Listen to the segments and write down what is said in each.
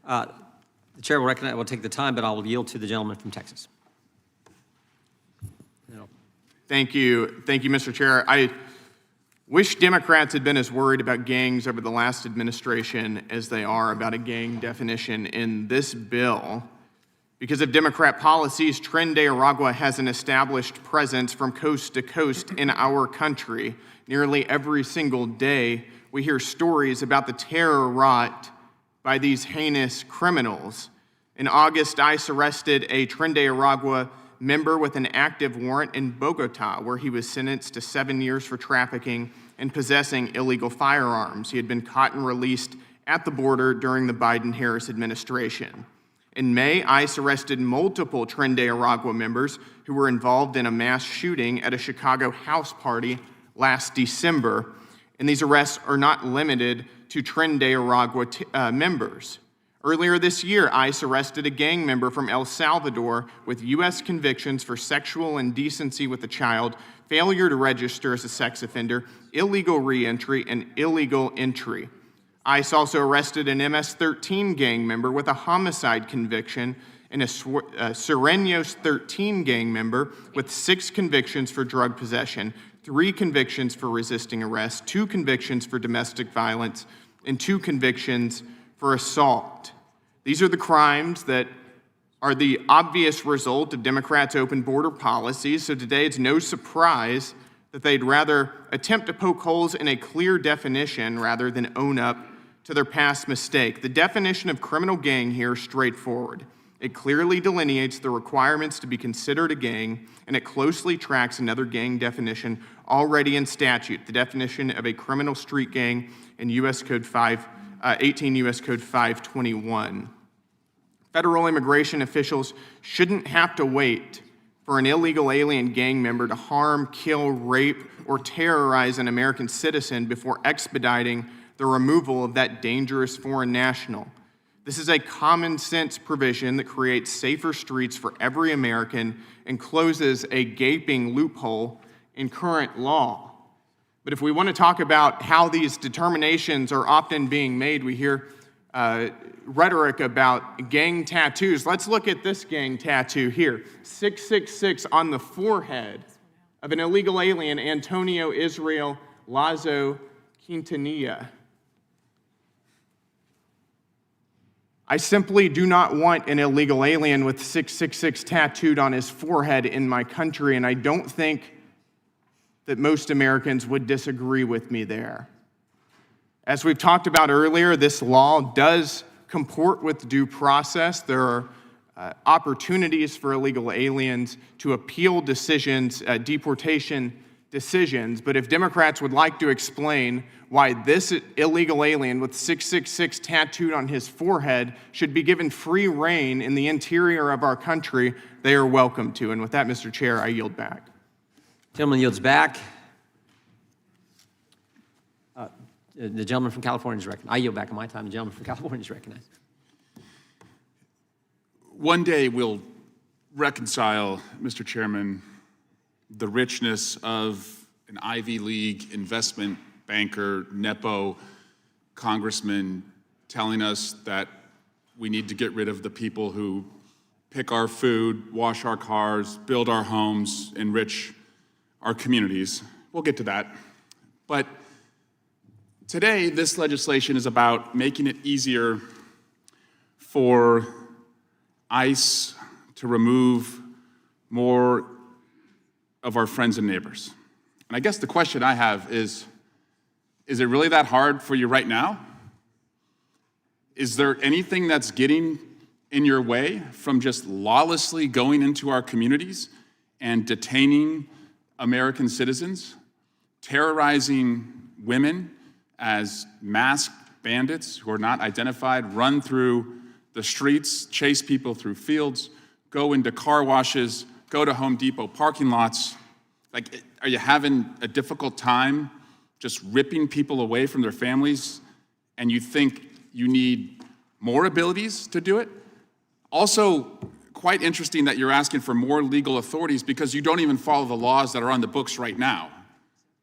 The chair will take the time, but I will yield to the gentleman from Texas. Thank you, Mr. Chair. I wish Democrats had been as worried about gangs over the last administration as they are about a gang definition in this bill. Because of Democrat policies, Tren de Aragua has an established presence from coast to coast in our country. Nearly every single day, we hear stories about the terror wrought by these heinous criminals. In August, ICE arrested a Tren de Aragua member with an active warrant in Bogota, where he was sentenced to 7 years for trafficking and possessing illegal firearms. He had been caught and released at the border during the Biden-Harris administration. In May, ICE arrested multiple Tren de Aragua members who were involved in a mass shooting at a Chicago house party last December. And these arrests are not limited to Tren de Aragua members. Earlier this year, ICE arrested a gang member from El Salvador with U.S. convictions for sexual indecency with a child, failure to register as a sex offender, illegal reentry, and illegal entry. ICE also arrested an MS-13 gang member with a homicide conviction and a Sureños 13 gang member with 6 convictions for drug possession, 3 convictions for resisting arrest, 2 convictions for domestic violence, and 2 convictions for assault. These are the crimes that are the obvious result of Democrats' open border policies, so today it's no surprise that they'd rather attempt to poke holes in a clear definition rather than own up to their past mistake. The definition of criminal gang here is straightforward. It clearly delineates the requirements to be considered a gang, and it closely tracks another gang definition already in statute, the definition of a criminal street gang in 18 U.S. Code 521. Federal immigration officials shouldn't have to wait for an illegal alien gang member to harm, kill, rape, or terrorize an American citizen before expediting the removal of that dangerous foreign national. This is a common sense provision that creates safer streets for every American and closes a gaping loophole in current law. But if we want to talk about how these determinations are often being made, we hear rhetoric about gang tattoos. Let's look at this gang tattoo here. 666 on the forehead of an illegal alien, Antonio Israel Lazo Quintanilla. I simply do not want an illegal alien with 666 tattooed on his forehead in my country, and I don't think that most Americans would disagree with me there. As we've talked about earlier, this law does comport with due process. There are opportunities for illegal aliens to appeal decisions, deportation decisions, but if Democrats would like to explain why this illegal alien with 666 tattooed on his forehead should be given free rein in the interior of our country, they are welcome to. And with that, Mr. Chair, I yield back. Gentleman yields back. The gentleman from California is recognized. I yield back on my time. The gentleman from California is recognized. One day we'll reconcile, Mr. Chairman, the richness of an Ivy League investment banker, Nepo, Congressman, telling us that we need to get rid of the people who pick our food, wash our cars, build our homes, enrich our communities. We'll get to that. But today, this legislation is about making it easier for ICE to remove more of our friends and neighbors. And I guess the question I have is it really that hard for you right now? Is there anything that's getting in your way from just lawlessly going into our communities and detaining American citizens, terrorizing women as masked bandits who are not identified, run through the streets, chase people through fields, go into car washes, go to Home Depot parking lots? Like, are you having a difficult time just ripping people away from their families, and you think you need more abilities to do it? Also, quite interesting that you're asking for more legal authorities because you don't even follow the laws that are on the books right now.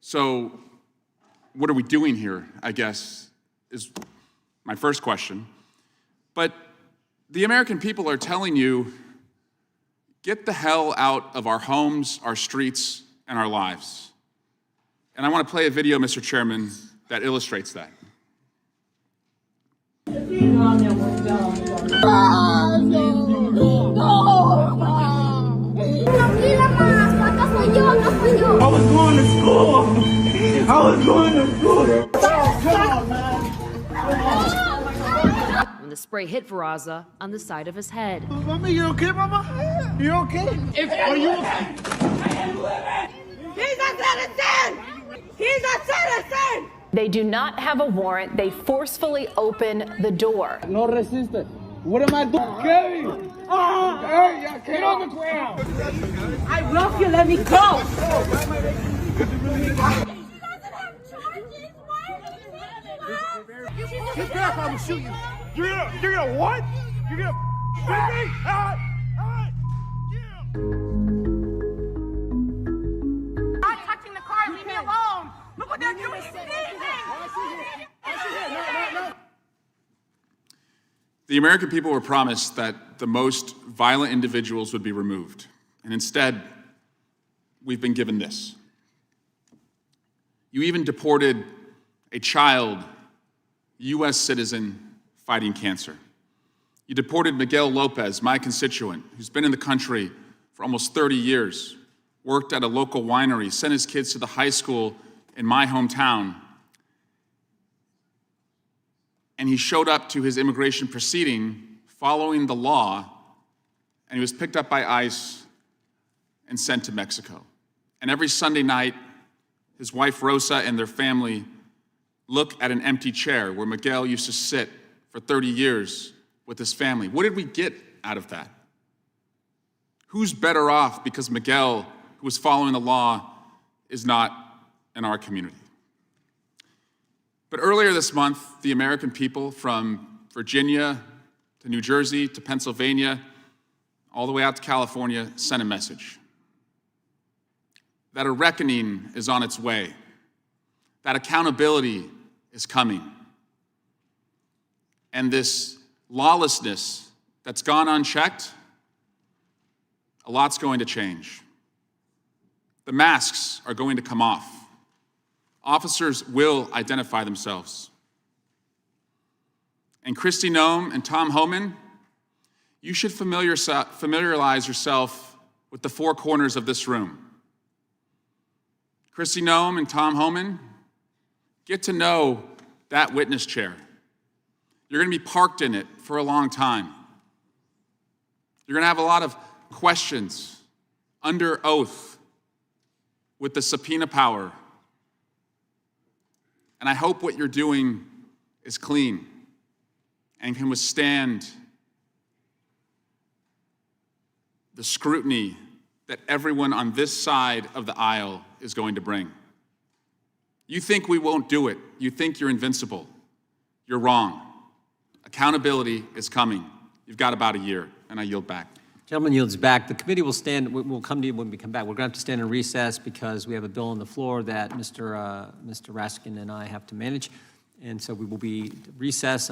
So what are we doing here, I guess, is my first question. But The American people are telling you, get the hell out of our homes, our streets, and our lives. And I want to play a video, Mr. Chairman, that illustrates that. I was going to school. When the spray hit Veraza on the side of his head. Mama, you okay, Mama? You okay? Are you okay? He's a citizen! He's a citizen! They do not have a warrant. They forcefully open the door. No resiste. What am I doing? Kevin! Hey, get on the ground! I will if you let me go! Get back, I'm gonna shoot you. You're gonna what? You're gonna shoot me? Not touching the car, leave me alone! Look what they're doing, he's sneezing! The American people were promised that the most violent individuals would be removed. And instead, we've been given this. You even deported a child, U.S. citizen, fighting cancer. You deported Miguel Lopez, my constituent, who's been in the country for almost 30 years, worked at a local winery, sent his kids to the high school in my hometown, and he showed up to his immigration proceeding following the law, and he was picked up by ICE and sent to Mexico. And every Sunday night, his wife Rosa and their family look at an empty chair where Miguel used to sit for 30 years with his family. What did we get out of that? Who's better off because Miguel, who was following the law, is not in our community? But earlier this month, the American people from Virginia to New Jersey to Pennsylvania, all the way out to California, sent a message that a reckoning is on its way, that accountability is coming. And this lawlessness that's gone unchecked, a lot's going to change. The masks are going to come off. Officers will identify themselves. And Kristi Noem and Tom Homan, you should familiarize yourself with the four corners of this room. Kristi Noem and Tom Homan, get to know that witness chair. You're going to be parked in it for a long time. You're going to have a lot of questions under oath with the subpoena power. And I hope what you're doing is clean and can withstand the scrutiny that everyone on this side of the aisle is going to bring. You think we won't do it. You think you're invincible. You're wrong. Accountability is coming. You've got about a year, and I yield back. Gentleman yields back. The committee will stand, we'll come to you when we come back. We're going to have to stand in recess because we have a bill on the floor that Mr. Raskin and I have to manage. And so we will be recessed